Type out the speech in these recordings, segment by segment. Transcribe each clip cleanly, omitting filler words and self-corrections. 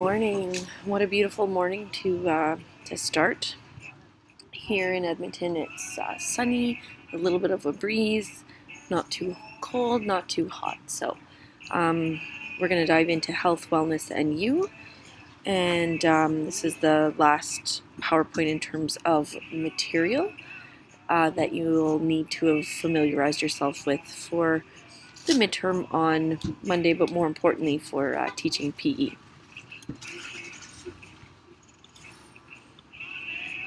Morning. What a beautiful morning to start. Here in Edmonton, it's sunny, a little bit of a breeze, not too cold, not too hot. So we're going to dive into health, wellness, and you. And this is the last PowerPoint in terms of material that you will need to have familiarized yourself with for the midterm on Monday, but more importantly for teaching PE.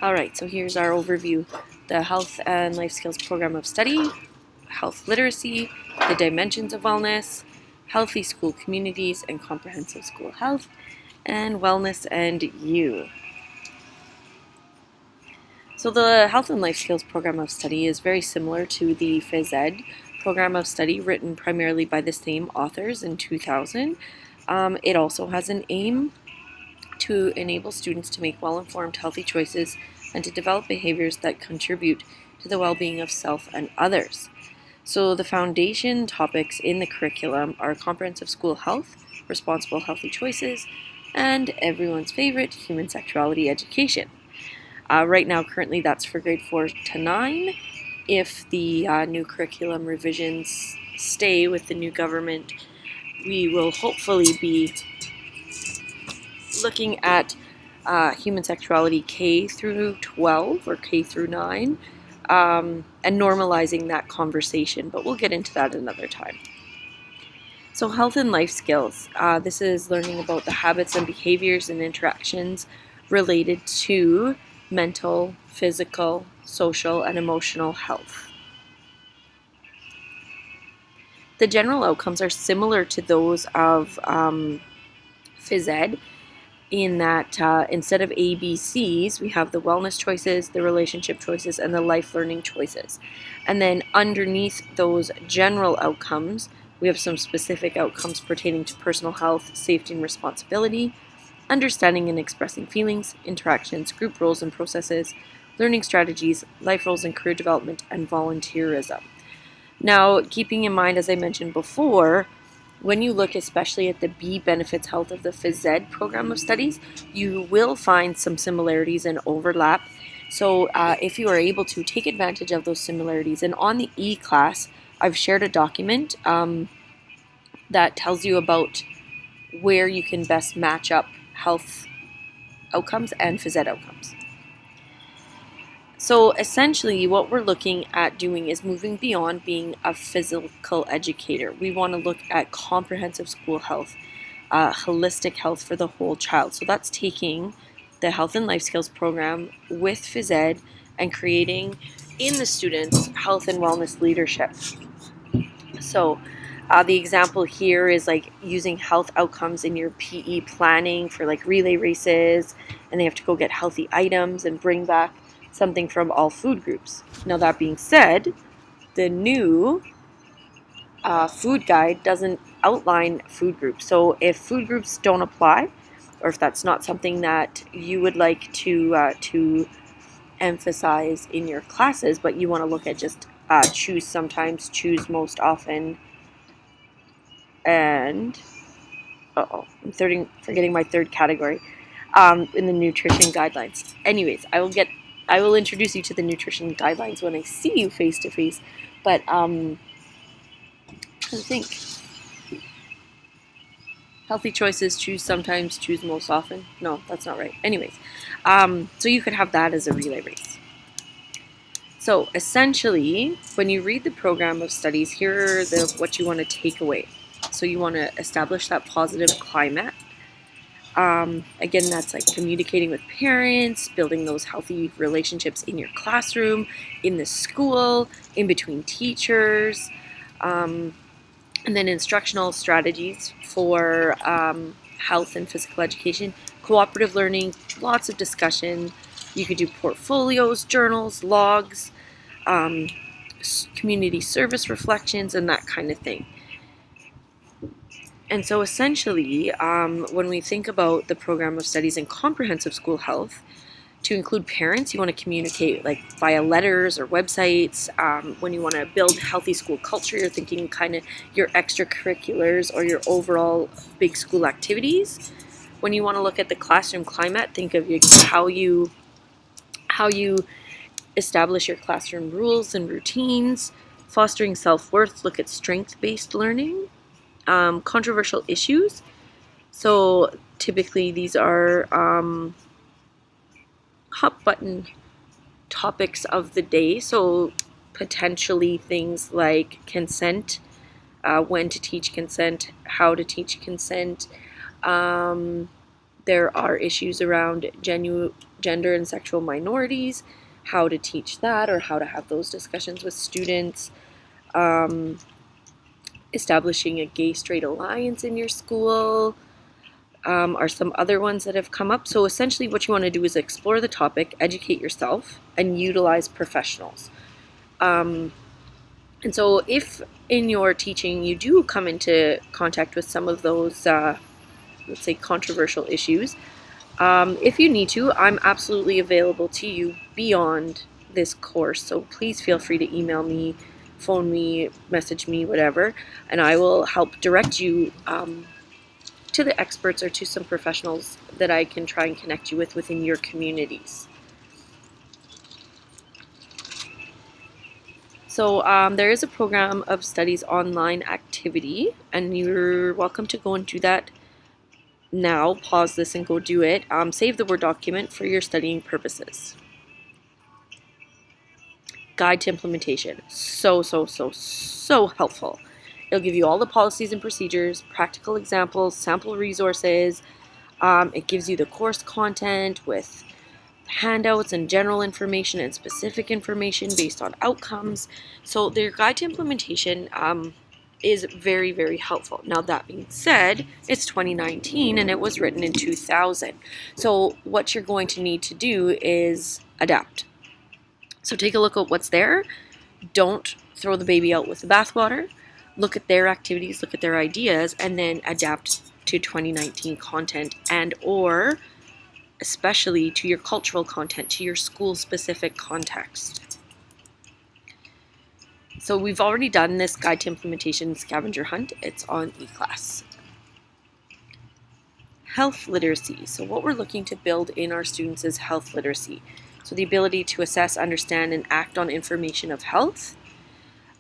Alright, so here's our overview. The Health and Life Skills Program of Study, Health Literacy, the Dimensions of Wellness, Healthy School Communities and Comprehensive School Health, and Wellness and You. So the Health and Life Skills Program of Study is very similar to the Phys Ed Program of Study, written primarily by the same authors in 2000. It also has an aim to enable students to make well-informed, healthy choices and to develop behaviors that contribute to the well-being of self and others. So the foundation topics in the curriculum are comprehensive school health, responsible healthy choices, and everyone's favorite, human sexuality education. Right now, currently, that's for grade 4 to 9. If the new curriculum revisions stay with the new government, we will hopefully be looking at human sexuality K through 12 or K through 9 and normalizing that conversation, but we'll get into that another time. So health and life skills. This is learning about the habits and behaviors and interactions related to mental, physical, social, and emotional health. The general outcomes are similar to those of Phys Ed, in that instead of ABCs, we have the wellness choices, the relationship choices, and the life learning choices. And then underneath those general outcomes, we have some specific outcomes pertaining to personal health, safety and responsibility, understanding and expressing feelings, interactions, group roles and processes, learning strategies, life roles and career development, and volunteerism. Now, keeping in mind, as I mentioned before, when you look especially at the B benefits health of the Phys Ed program of studies, you will find some similarities and overlap. So if you are able to take advantage of those similarities, and on the E class, I've shared a document that tells you about where you can best match up health outcomes and Phys Ed outcomes. So essentially what we're looking at doing is moving beyond being a physical educator. We want to look at comprehensive school health, holistic health for the whole child. So that's taking the Health and Life Skills program with Phys Ed and creating in the students health and wellness leadership. So the example here is like using health outcomes in your PE planning for like relay races, and they have to go get healthy items and bring back something from all food groups. Now that being said, the new food guide doesn't outline food groups. So if food groups don't apply, or if that's not something that you would like to emphasize in your classes, but you want to look at just choose sometimes, choose most often, and I'm forgetting my third category in the nutrition guidelines. Anyways, I will introduce you to the nutrition guidelines when I see you face to face. But I think healthy choices, choose sometimes, choose most often. No, that's not right. Anyways, so you could have that as a relay race. So essentially, when you read the program of studies, here are what you want to take away. So you want to establish that positive climate. Again, that's like communicating with parents, building those healthy relationships in your classroom, in the school, in between teachers, and then instructional strategies for health and physical education, cooperative learning, lots of discussion. You could do portfolios, journals, logs, community service reflections, and that kind of thing. And so essentially, when we think about the program of studies in comprehensive school health, to include parents, you want to communicate like via letters or websites. When you want to build healthy school culture, you're thinking kind of your extracurriculars or your overall big school activities. When you want to look at the classroom climate, think of how you establish your classroom rules and routines. Fostering self-worth, look at strength-based learning. Controversial issues. So typically these are hot button topics of the day. So potentially things like consent, when to teach consent, how to teach consent. There are issues around gender and sexual minorities, how to teach that or how to have those discussions with students. Establishing a gay-straight alliance in your school are some other ones that have come up. So essentially what you want to do is explore the topic, educate yourself, and utilize professionals. And so if in your teaching you do come into contact with some of those, let's say, controversial issues, if you need to, I'm absolutely available to you beyond this course. So please feel free to email me, phone me, message me, whatever, and I will help direct you to the experts or to some professionals that I can try and connect you with within your communities. So there is a program of studies online activity, and you're welcome to go and do that now. Pause this and go do it. Save the Word document for your studying purposes. Guide to implementation. So helpful. It'll give you all the policies and procedures, practical examples, sample resources. It gives you the course content with handouts and general information and specific information based on outcomes. So their guide to implementation is very helpful. Now that being said, it's 2019 and it was written in 2000. So what you're going to need to do is adapt. So take a look at what's there. Don't throw the baby out with the bathwater. Look at their activities, look at their ideas, and then adapt to 2019 content and or especially to your cultural content, to your school-specific context. So we've already done this guide to implementation scavenger hunt. It's on eClass. Health literacy. So what we're looking to build in our students is health literacy. So the ability to assess, understand, and act on information of health.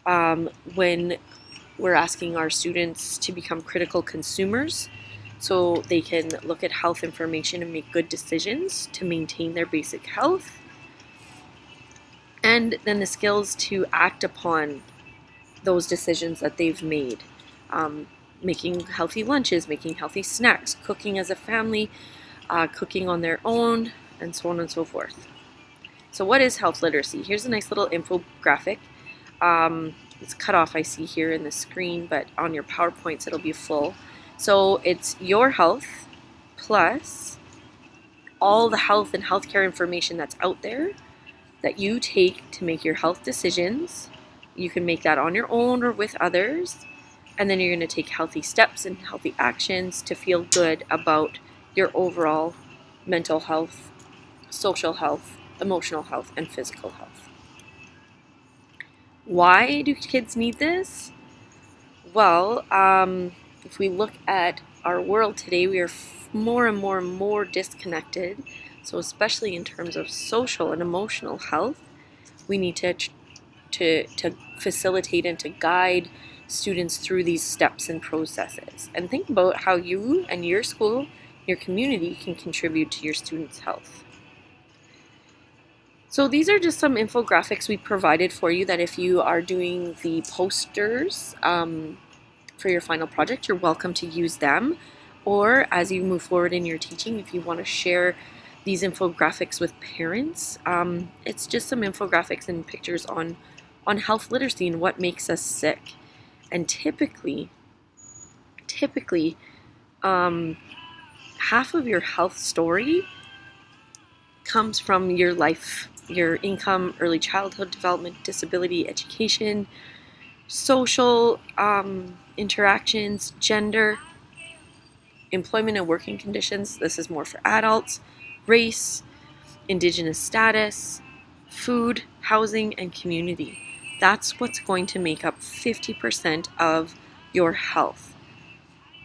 When we're asking our students to become critical consumers, so they can look at health information and make good decisions to maintain their basic health. And then the skills to act upon those decisions that they've made. Making healthy lunches, making healthy snacks, cooking as a family, cooking on their own, and so on and so forth. So what is health literacy? Here's a nice little infographic. It's cut off, I see here in the screen, but on your PowerPoints it'll be full. So it's your health plus all the health and healthcare information that's out there that you take to make your health decisions. You can make that on your own or with others. And then you're going to take healthy steps and healthy actions to feel good about your overall mental health, social health, emotional health, and physical health. Why do kids need this? Well, if we look at our world today, we are more and more disconnected. So especially in terms of social and emotional health, we need to facilitate and to guide students through these steps and processes. And think about how you and your school, your community can contribute to your students' health. So these are just some infographics we provided for you that if you are doing the posters for your final project, you're welcome to use them. Or as you move forward in your teaching, if you want to share these infographics with parents, it's just some infographics and pictures on health literacy and what makes us sick. And typically, half of your health story comes from your life, your income, early childhood development, disability, education, social interactions, gender, employment and working conditions. This is more for adults, race, indigenous status, food, housing, and community. That's what's going to make up 50% of your health.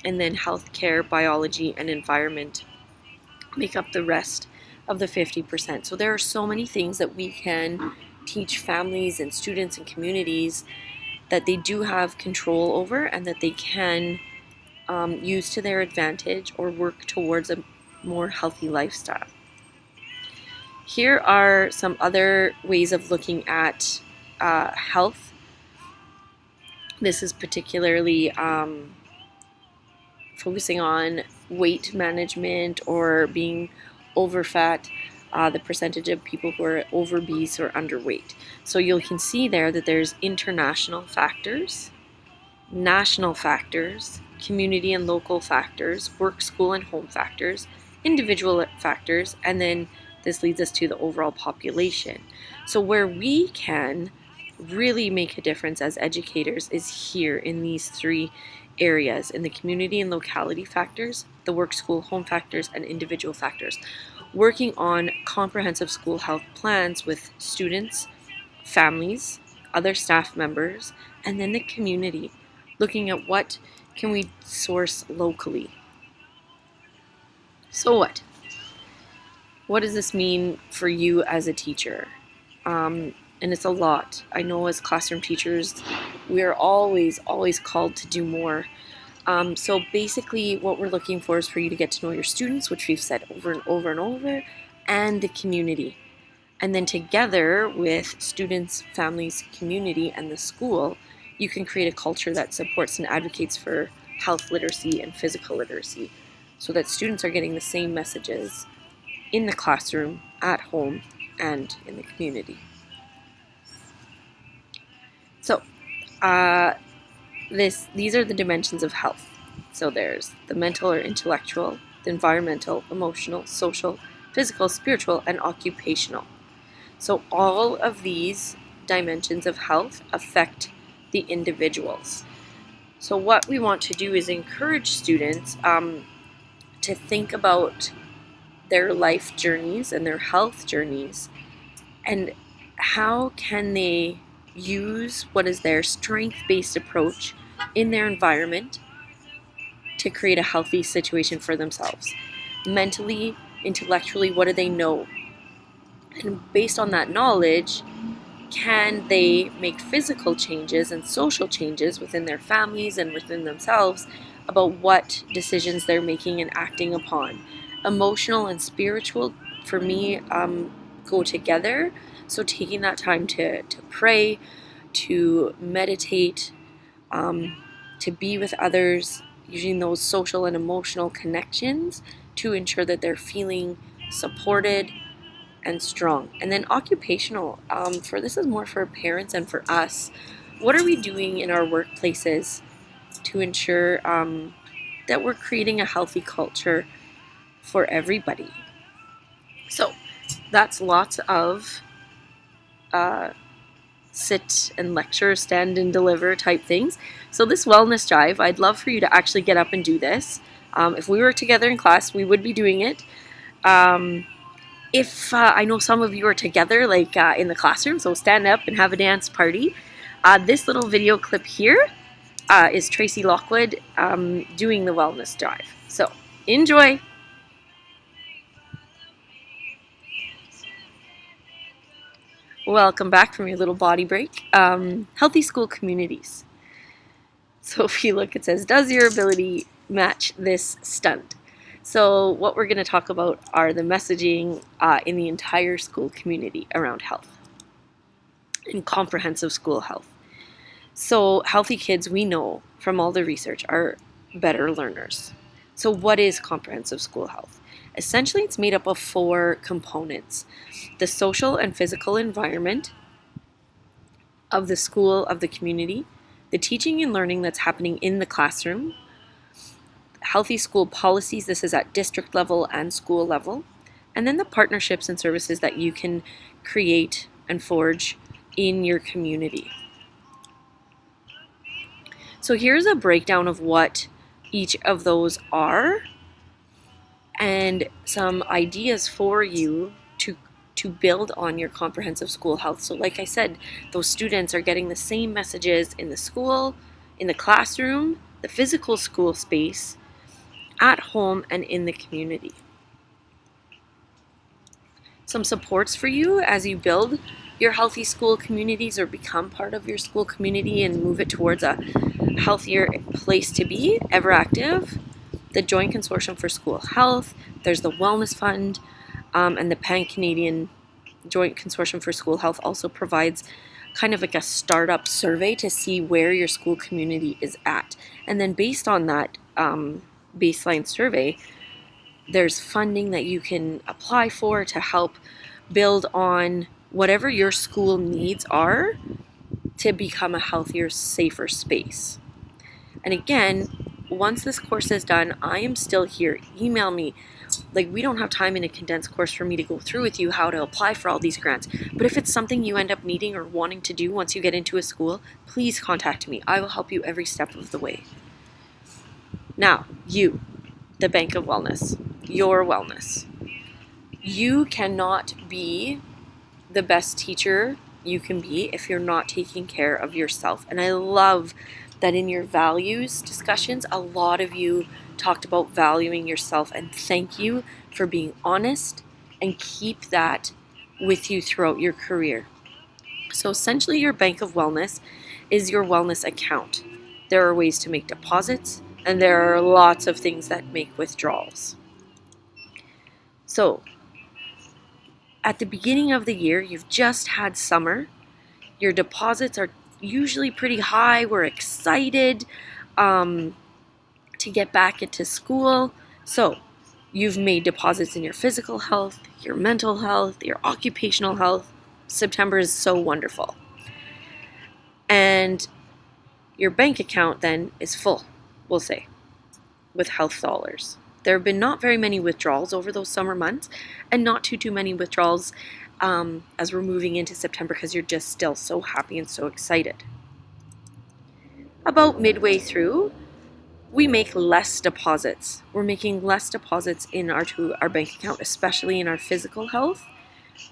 And then healthcare, biology, and environment make up the rest of the 50%. So there are so many things that we can teach families and students and communities that they do have control over and that they can use to their advantage or work towards a more healthy lifestyle. Here are some other ways of looking at health. This is particularly focusing on weight management or being overfat, the percentage of people who are obese or underweight. So you can see there that there's international factors, national factors, community and local factors, work, school, and home factors, individual factors, and then this leads us to the overall population. So where we can really make a difference as educators is here in these three areas, in the community and locality factors, the work, school, home factors, and individual factors. Working on comprehensive school health plans with students, families, other staff members, and then the community, looking at what can we source locally. So what? What does this mean for you as a teacher? And it's a lot. I know as classroom teachers, we are always called to do more. So basically what we're looking for is for you to get to know your students, which we've said over and over and over, and the community. And then together with students, families, community, and the school, you can create a culture that supports and advocates for health literacy and physical literacy so that students are getting the same messages in the classroom, at home, and in the community. So these are the dimensions of health. So there's the mental or intellectual, the environmental, emotional, social, physical, spiritual, and occupational. So all of these dimensions of health affect the individuals. So what we want to do is encourage students to think about their life journeys and their health journeys, and how can they use what is their strength-based approach in their environment to create a healthy situation for themselves. Mentally, intellectually, what do they know? And based on that knowledge, can they make physical changes and social changes within their families and within themselves about what decisions they're making and acting upon? Emotional and spiritual, for me, go together. So taking that time to pray, to meditate, to be with others, using those social and emotional connections to ensure that they're feeling supported and strong. And then occupational, for this is more for parents and for us. What are we doing in our workplaces to ensure that we're creating a healthy culture for everybody? So that's lots of sit and lecture, stand and deliver type things. So this wellness drive, I'd love for you to actually get up and do this. If we were together in class, we would be doing it. If I know some of you are together, like in the classroom, so stand up and have a dance party. This little video clip here is Tracy Lockwood doing the wellness drive. So enjoy. Welcome back from your little body break. Healthy school communities. So if you look, it says, does your ability match this stunt? So what we're going to talk about are the messaging in the entire school community around health and comprehensive school health. So healthy kids, we know from all the research, are better learners. So what is comprehensive school health? Essentially, it's made up of 4 components: the social and physical environment of the school, of the community, the teaching and learning that's happening in the classroom, healthy school policies, this is at district level and school level, and then the partnerships and services that you can create and forge in your community. So here's a breakdown of what each of those are and some ideas for you to build on your comprehensive school health. So like I said, those students are getting the same messages in the school, in the classroom, the physical school space, at home, and in the community. some supports for you as you build your healthy school communities or become part of your school community and move it towards a healthier place to be. Everactive, the Joint Consortium for School Health, there's the Wellness Fund, and the Pan-Canadian Joint Consortium for School Health also provides kind of like a startup survey to see where your school community is at. And then based on that baseline survey, there's funding that you can apply for to help build on whatever your school needs are to become a healthier, safer space. And again, once this course is done, I am still here. Email me. Like, we don't have time in a condensed course for me to go through with you how to apply for all these grants. But if it's something you end up needing or wanting to do once you get into a school, please contact me. I will help you every step of the way. Now, you, the Bank of Wellness, your wellness. You cannot be the best teacher you can be if you're not taking care of yourself. And I love that in your values discussions, a lot of you talked about valuing yourself, and thank you for being honest and keep that with you throughout your career. So essentially your Bank of Wellness is your wellness account. There are ways to make deposits, and there are lots of things that make withdrawals. So at the beginning of the year, you've just had summer. Your deposits are usually pretty high. We're excited to get back into school. So you've made deposits in your physical health, your mental health, your occupational health. September is so wonderful. And your bank account then is full, we'll say, with health dollars. There have been not very many withdrawals over those summer months, and not too many withdrawals as we're moving into September, because you're just still so happy and so excited. About midway through, we make less deposits. We're making less deposits in our bank account, especially in our physical health.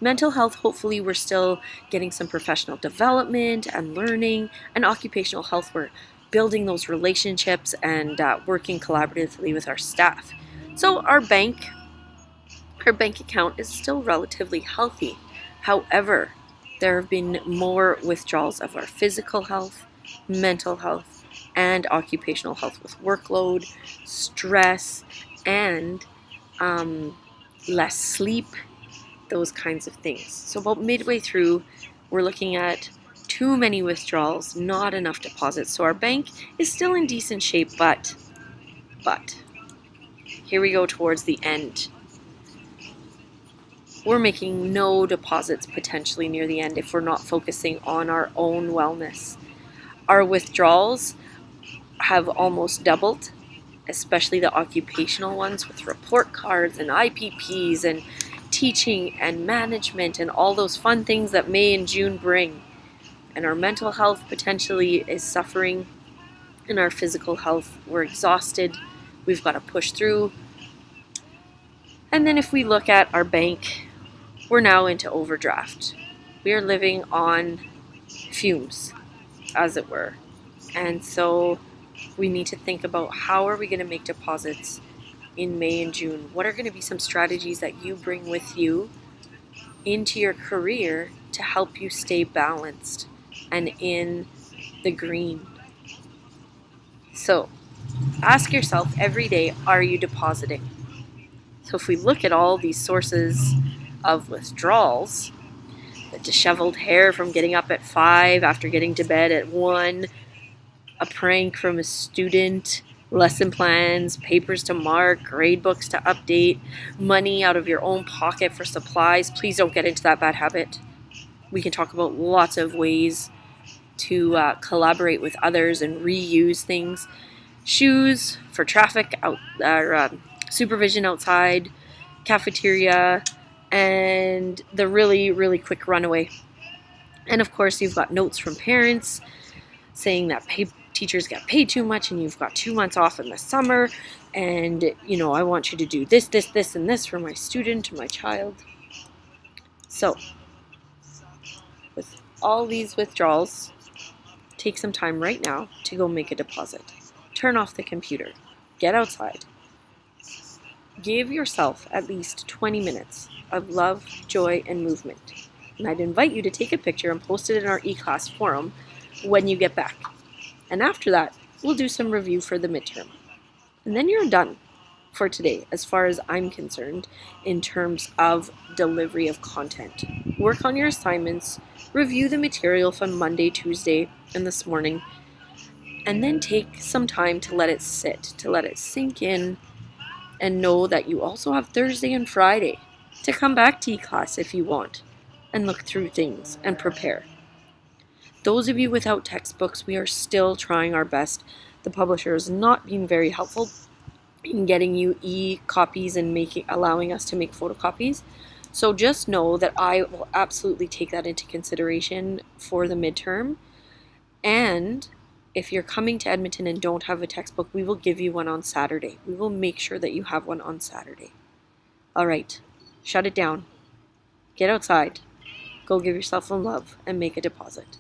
Mental health, hopefully we're still getting some professional development and learning. And occupational health, we're building those relationships and working collaboratively with our staff. So our bank account is still relatively healthy. However, there have been more withdrawals of our physical health, mental health, and occupational health with workload, stress, and less sleep, those kinds of things. So about midway through, we're looking at too many withdrawals, not enough deposits. So our bank is still in decent shape, but here we go towards the end. We're making no deposits potentially near the end if we're not focusing on our own wellness. Our withdrawals have almost doubled, especially the occupational ones with report cards and IPPs and teaching and management and all those fun things that May and June bring. And our mental health potentially is suffering, and our physical health, we're exhausted. We've got to push through. And then if we look at our bank, we're now into overdraft. We are living on fumes, as it were. And so we need to think about how are we going to make deposits in May and June? What are going to be some strategies that you bring with you into your career to help you stay balanced and in the green? So ask yourself every day, are you depositing? So if we look at all these sources of withdrawals, the disheveled hair from getting up at 5 after getting to bed at 1, a prank from a student, lesson plans, papers to mark, grade books to update, money out of your own pocket for supplies. Please don't get into that bad habit. We can talk about lots of ways to collaborate with others and reuse things. Shoes for traffic, supervision outside, cafeteria, and the really, really quick runaway. And of course, you've got notes from parents saying that teachers get paid too much and you've got 2 months off in the summer, and I want you to do this, and this for my student or my child. So with all these withdrawals, take some time right now to go make a deposit. Turn off the computer. Get outside. Give yourself at least 20 minutes of love, joy, and movement. And I'd invite you to take a picture and post it in our eClass forum when you get back. And after that, we'll do some review for the midterm. And then you're done for today, as far as I'm concerned, in terms of delivery of content. Work on your assignments, review the material from Monday, Tuesday, and this morning, and then take some time to let it sit, to let it sink in, and know that you also have Thursday and Friday to come back to eClass if you want and look through things and prepare. Those of you without textbooks, we are still trying our best. The publisher has not been very helpful in getting you e-copies and allowing us to make photocopies. So just know that I will absolutely take that into consideration for the midterm. And if you're coming to Edmonton and don't have a textbook, we will give you one on Saturday. We will make sure that you have one on Saturday. All right, shut it down. Get outside. Go give yourself some love and make a deposit.